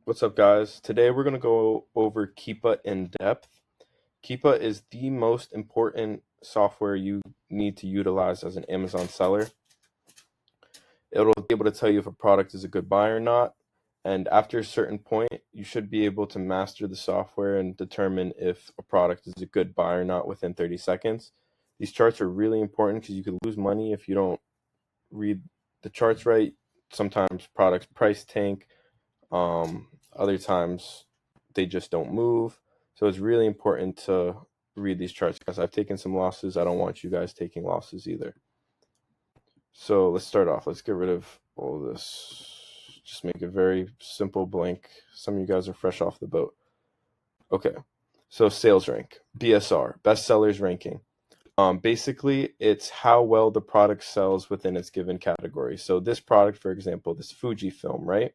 What's up, guys? Today we're going to go over Keepa in depth. Keepa is the most important software you need to utilize as an Amazon seller. It'll be able to tell you if a product is a good buy or not. And after a certain point, you should be able to master the software and determine if a product is a good buy or not within 30 seconds. These charts are really important because you could lose money if you don't read the charts right. Sometimes products price tank. Other times they just don't move. So it's really important to read these charts because I've taken some losses. I don't want you guys taking losses either. So let's start off. Let's get rid of all this. Just make it very simple, blank. Some of you guys are fresh off the boat. Okay. So sales rank, BSR, best sellers ranking. Basically, it's how well the product sells within its given category. So this product, for example, this Fujifilm, right?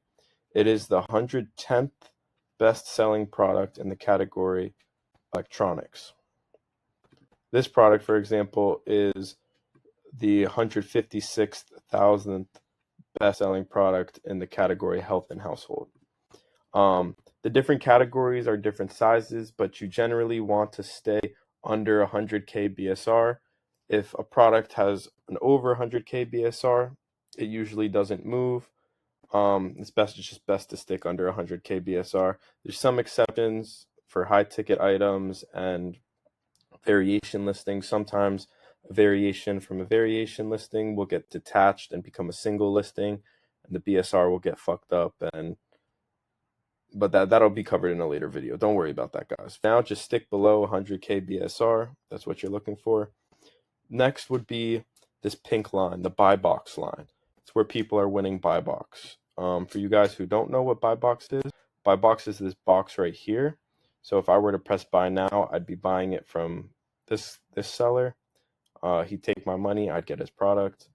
It is the 110th best-selling product in the category electronics. This product, for example, is the 156,000th best-selling product in the category health and household. The different categories are different sizes, but you generally want to stay under 100K BSR. If a product has an over 100K BSR, it usually doesn't move. It's just best to stick under 100K BSR. There's some exceptions for high ticket items and variation listings. Sometimes a variation from a variation listing will get detached and become a single listing, and the BSR will get fucked up. But that'll be covered in a later video. Don't worry about that, guys. Now just stick below 100K BSR. That's what you're looking for. Next would be this pink line, the buy box line. It's where people are winning buy box. For you guys who don't know what buy box is this box right here. So if I were to press buy now, I'd be buying it from this seller. He'd take my money, I'd get his product.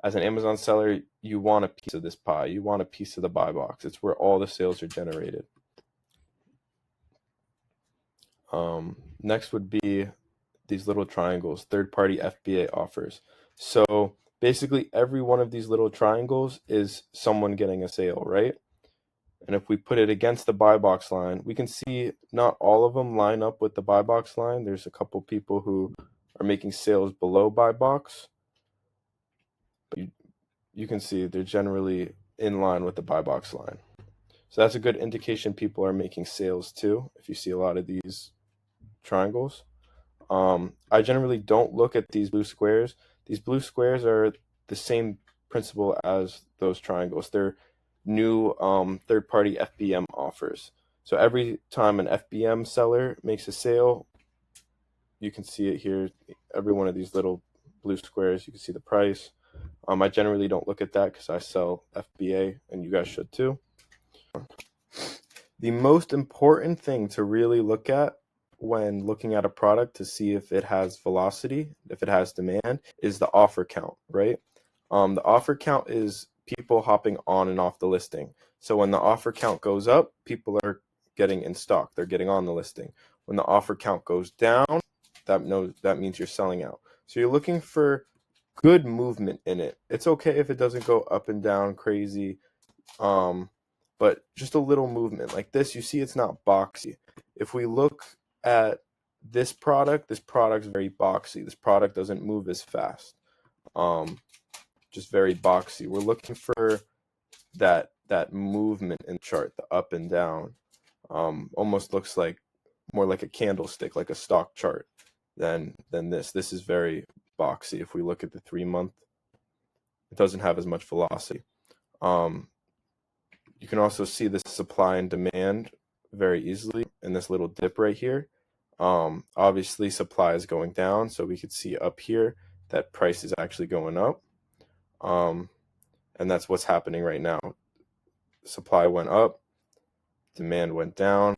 As an Amazon seller, you want a piece of this pie. You want a piece of the buy box. It's where all the sales are generated. Next would be these little triangles, third-party FBA offers. So basically every one of these little triangles is someone getting a sale, right? And if we put it against the buy box line, we can see not all of them line up with the buy box line. There's a couple people who are making sales below buy box, but you can see they're generally in line with the buy box line. So that's a good indication people are making sales too, if you see a lot of these triangles. I generally don't look at these blue squares. These blue squares are the same principle as those triangles. They're new third-party FBM offers. So every time an FBM seller makes a sale, you can see it here. Every one of these little blue squares, you can see the price. I generally don't look at that because I sell FBA, and you guys should too. The most important thing to really look at when looking at a product to see if it has velocity, if it has demand, is the offer count, right? The offer count is people hopping on and off the listing. So when the offer count goes up, people are getting in stock. They're getting on the listing. When the offer count goes down, that means you're selling out. So you're looking for good movement in it. It's okay if it doesn't go up and down crazy. But just a little movement like this, you see it's not boxy. If we look at this product is very boxy. This product doesn't move as fast. Just very boxy. We're looking for that movement in the chart, the up and down. Almost looks like more like a candlestick, like a stock chart than this. This is very boxy. If we look at the 3-month, it doesn't have as much velocity. You can also see the supply and demand very easily in this little dip right here. Obviously, supply is going down, so we could see up here that price is actually going up. And that's what's happening right now. Supply went up, demand went down,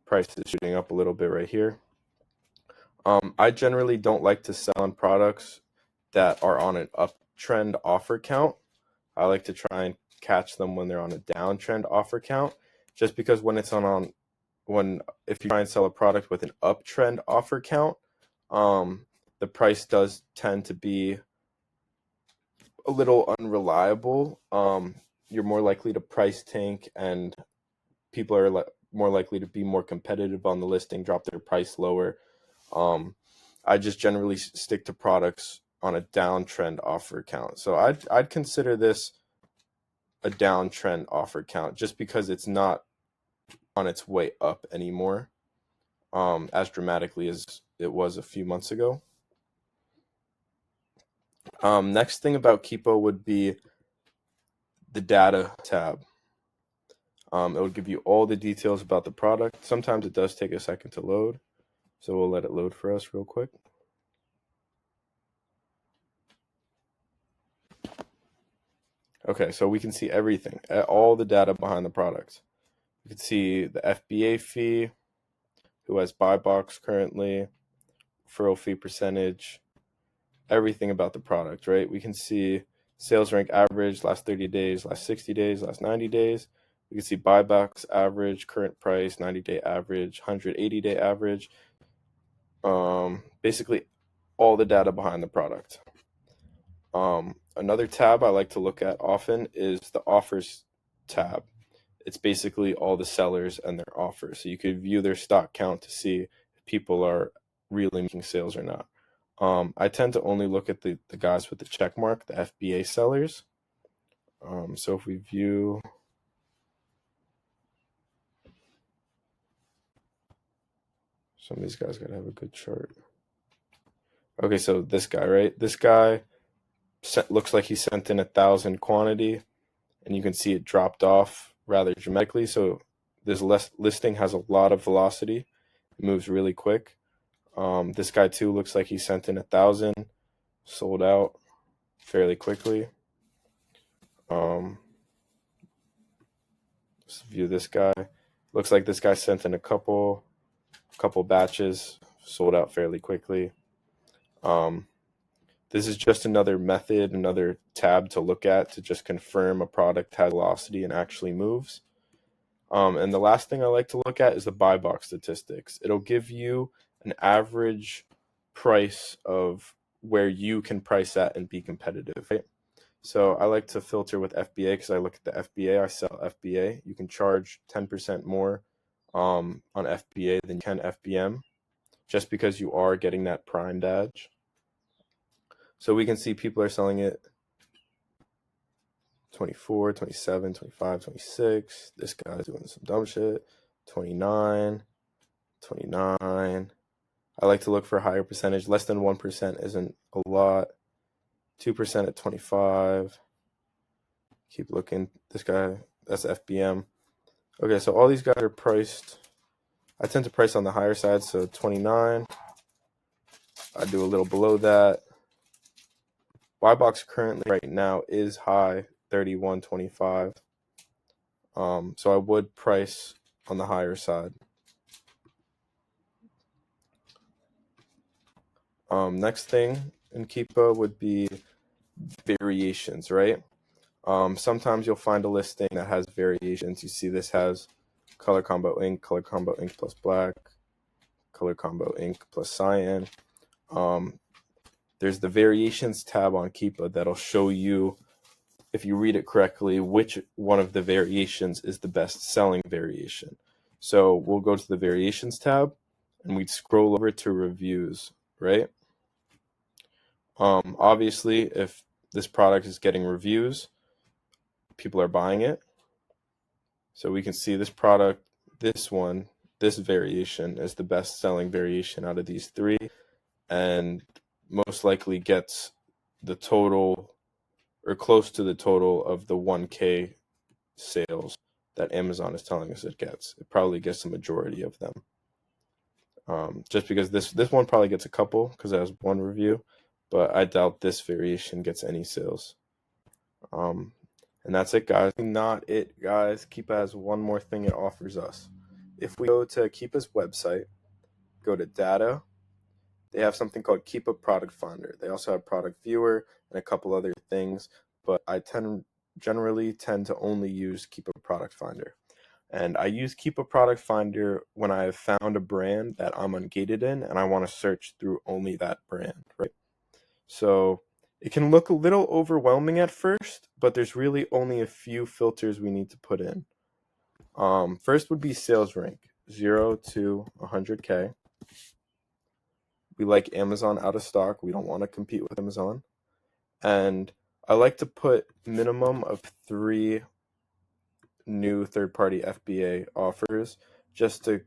price is shooting up a little bit right here. I generally don't like to sell on products that are on an uptrend offer count. I like to try and catch them when they're on a downtrend offer count, just because if you try and sell a product with an uptrend offer count, the price does tend to be a little unreliable. You're more likely to price tank and people are more likely to be more competitive on the listing, drop their price lower. I just generally stick to products on a downtrend offer count. So I'd consider this a downtrend offer count just because it's not on its way up anymore, as dramatically as it was a few months ago. Next thing about Keepa would be the data tab. It would give you all the details about the product. Sometimes it does take a second to load, so we'll let it load for us real quick. Okay, so we can see everything, all the data behind the product. You can see the FBA fee, who has buy box currently, referral fee percentage, everything about the product, right? We can see sales rank average, last 30 days, last 60 days, last 90 days. We can see buy box average, current price, 90-day average, 180-day average. Basically all the data behind the product. Another tab I like to look at often is the offers tab. It's basically all the sellers and their offers. So you could view their stock count to see if people are really making sales or not. I tend to only look at the guys with the check mark, the FBA sellers. So if we view, some of these guys gotta have a good chart. Okay, so this guy, right? This guy looks like he sent in 1,000 quantity, and you can see it dropped off rather dramatically. So this listing has a lot of velocity. It moves really quick. This guy too looks like he sent in 1,000, sold out fairly quickly. Let's view this guy. Looks like this guy sent in a couple batches, sold out fairly quickly. This is just another method, another tab to look at to just confirm a product has velocity and actually moves. And the last thing I like to look at is the buy box statistics. It'll give you an average price of where you can price at and be competitive, right? So I like to filter with FBA because I look at the FBA. I sell FBA. You can charge 10% more on FBA than you can FBM just because you are getting that prime badge. So we can see people are selling it 24, 27, 25, 26. This guy's doing some dumb shit. 29, 29. I like to look for a higher percentage. Less than 1% isn't a lot. 2% at 25. Keep looking. This guy, that's FBM. Okay, so all these guys are priced. I tend to price on the higher side, so 29. I do a little below that. Buy box currently right now is high, 31.25. So I would price on the higher side. Next thing in Keepa would be variations, right? Sometimes you'll find a listing that has variations. You see this has color combo ink plus black, color combo ink plus cyan. There's the variations tab on Keepa that'll show you, if you read it correctly, which one of the variations is the best selling variation. So we'll go to the variations tab and we'd scroll over to reviews, right? Obviously, if this product is getting reviews, people are buying it. So we can see this product, this variation is the best selling variation out of these three, and most likely gets the total or close to the total of the 1K sales that Amazon is telling us it gets. It probably gets the majority of them. Just because this one probably gets a couple because it has one review, but I doubt this variation gets any sales. And that's it, guys. Not it, guys. Keepa has one more thing it offers us. If we go to Keepa's website, go to data, they have something called Keepa Product Finder. They also have Product Viewer and a couple other things, but I generally tend to only use Keepa Product Finder. And I use Keepa Product Finder when I have found a brand that I'm ungated in and I want to search through only that brand, right? So it can look a little overwhelming at first, but there's really only a few filters we need to put in. First would be sales rank, 0 to 100K. We like Amazon out of stock. We don't want to compete with Amazon. And I like to put minimum of 3 new third-party FBA offers, just to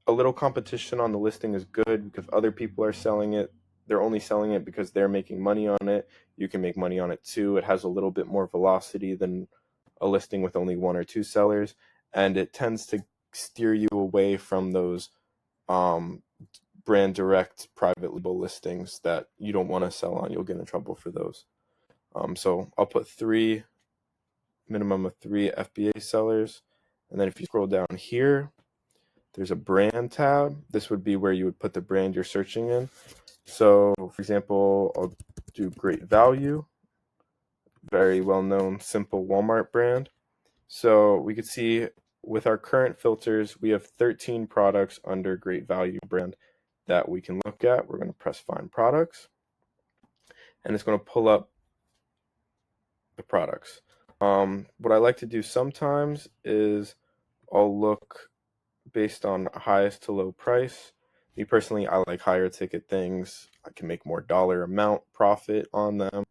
a little competition on the listing is good, because other people are selling it. They're only selling it because they're making money on it. You can make money on it too. It has a little bit more velocity than a listing with only 1 or 2 sellers, and it tends to steer you away from those brand direct private label listings that you don't want to sell on. You'll get in trouble for those. So I'll put minimum of 3 FBA sellers. And then if you scroll down here, there's a brand tab. This would be where you would put the brand you're searching in. So for example, I'll do Great Value, very well-known, simple Walmart brand. So we could see with our current filters, we have 13 products under Great Value brand that we can look at. We're going to press Find Products, and it's going to pull up the products. What I like to do sometimes is I'll look based on highest to low price. Me personally, I like higher ticket things. I can make more dollar amount profit on them.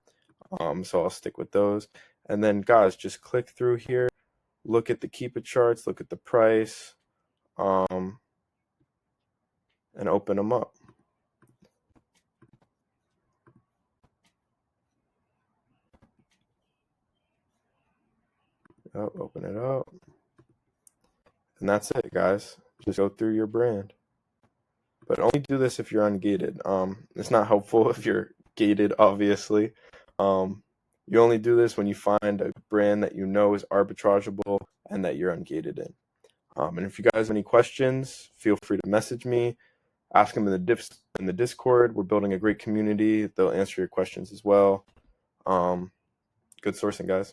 So I'll stick with those. And then guys, just click through here, look at the Keepa charts, look at the price, and open them up. Open it up. And that's it, guys. Just go through your brand. But only do this if you're ungated. It's not helpful if you're gated, obviously. You only do this when you find a brand that you know is arbitrageable and that you're ungated in. And if you guys have any questions, feel free to message me. Ask them in the Discord. We're building a great community. They'll answer your questions as well. Good sourcing, guys.